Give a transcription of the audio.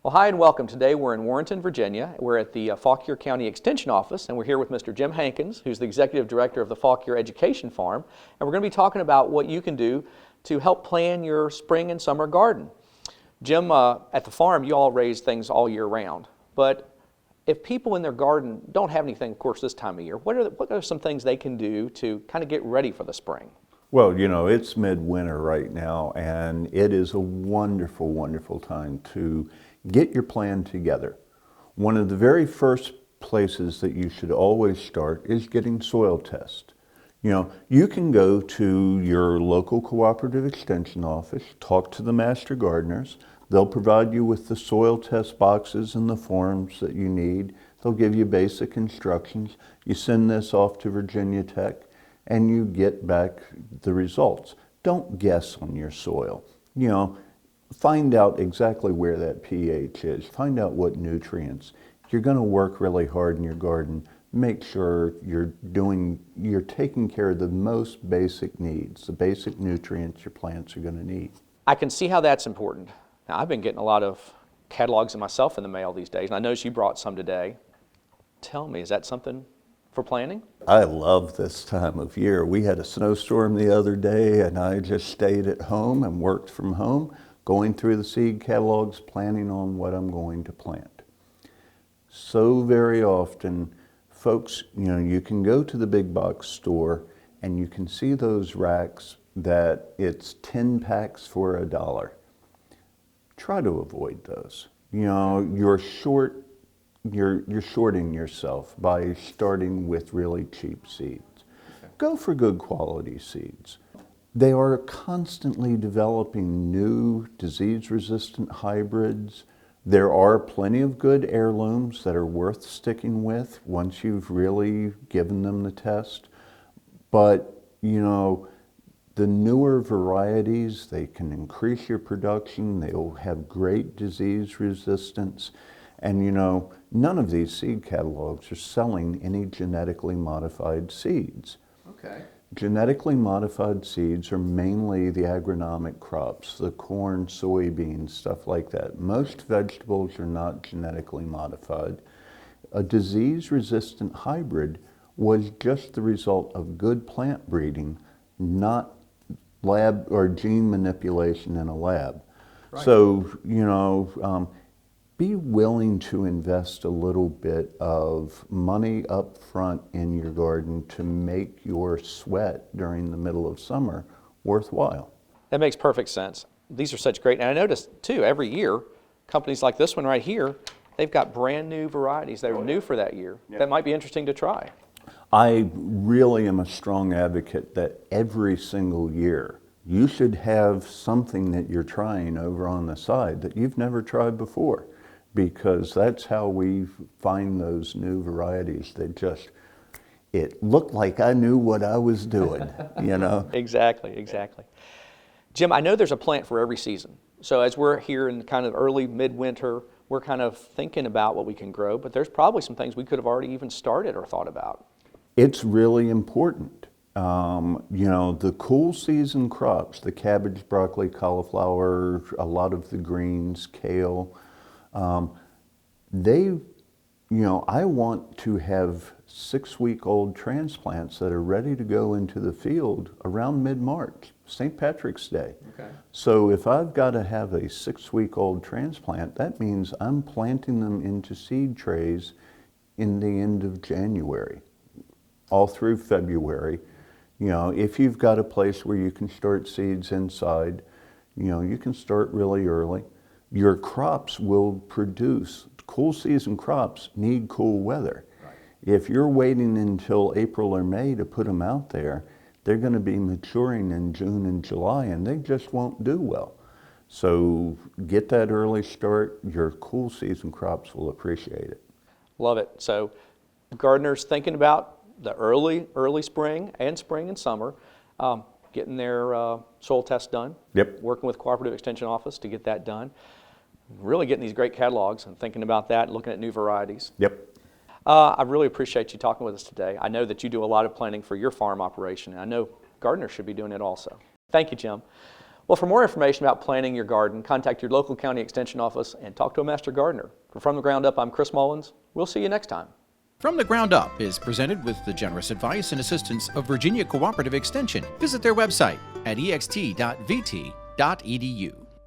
Well, hi and welcome. Today we're in Warrenton, Virginia. We're at the Fauquier County Extension Office, and we're here with Mr. Jim Hankins, who's the Executive Director of the Fauquier Education Farm, and we're going to be talking about what you can do to help plan your spring and summer garden. Jim, at the farm, you all raise things all year round, but if people in their garden don't have anything, of course, this time of year, what are some things they can do to kind of get ready for the spring? Well, it's midwinter right now, and it is a wonderful, wonderful time to get your plan together. One of the very first places that you should always start is getting soil tests. You can go to your local cooperative extension office, talk to the master gardeners. They'll provide you with the soil test boxes and the forms that you need. They'll give you basic instructions. You send this off to Virginia Tech, and you get back the results. Don't guess on your soil. Find out exactly where that pH is. Find out what nutrients. You're going to work really hard in your garden. Make sure you're taking care of the most basic needs, the basic nutrients your plants are going to need. I can see how that's important. Now, I've been getting a lot of catalogs of myself in the mail these days, and I noticed you brought some today. Tell me, is that something for planning? I love this time of year. We had a snowstorm the other day, and I just stayed at home and worked from home, going through the seed catalogs, planning on what I'm going to plant. So very often, folks, you can go to the big box store and you can see those racks that it's 10 packs for $1. Try to avoid those. You're shorting yourself by starting with really cheap seeds. Go for good quality seeds. They are constantly developing new disease-resistant hybrids. There are plenty of good heirlooms that are worth sticking with once you've really given them the test. But, the newer varieties, they can increase your production. They'll have great disease resistance. And, none of these seed catalogs are selling any genetically modified seeds. Okay. Genetically modified seeds are mainly the agronomic crops, the corn, soybeans, stuff like that. Most vegetables are not genetically modified. A disease-resistant hybrid was just the result of good plant breeding, not lab or gene manipulation in a lab. Right. So, be willing to invest a little bit of money up front in your garden to make your sweat during the middle of summer worthwhile. That makes perfect sense. These are such great, and I noticed too, every year, companies like this one right here, they've got brand new varieties that are new for that year. Yeah. That might be interesting to try. I really am a strong advocate that every single year you should have something that you're trying over on the side that you've never tried before, because that's how we find those new varieties that it looked like I knew what I was doing, Exactly. Jim, I know there's a plant for every season. So as we're here in kind of early midwinter, we're kind of thinking about what we can grow, but there's probably some things we could have already even started or thought about. It's really important. The cool season crops, the cabbage, broccoli, cauliflower, a lot of the greens, kale, I want to have 6-week-old transplants that are ready to go into the field around mid-March, St. Patrick's Day. Okay. So if I've got to have a 6-week-old transplant, that means I'm planting them into seed trays in the end of January, all through February. If you've got a place where you can start seeds inside, you can start really early. Your crops will produce. Cool season crops need cool weather. Right. If you're waiting until April or May to put them out there, they're going to be maturing in June and July, and they just won't do well. So get that early start. Your cool season crops will appreciate it. Love it. So gardeners thinking about the early spring and summer, getting their soil tests done. Yep. Working with Cooperative Extension Office to get that done. Really getting these great catalogs and thinking about that, looking at new varieties. Yep. I really appreciate you talking with us today. I know that you do a lot of planning for your farm operation, and I know gardeners should be doing it also. Thank you, Jim. Well, for more information about planting your garden, contact your local county extension office and talk to a master gardener. For From the Ground Up, I'm Chris Mullins. We'll see you next time. From the Ground Up is presented with the generous advice and assistance of Virginia Cooperative Extension. Visit their website at ext.vt.edu.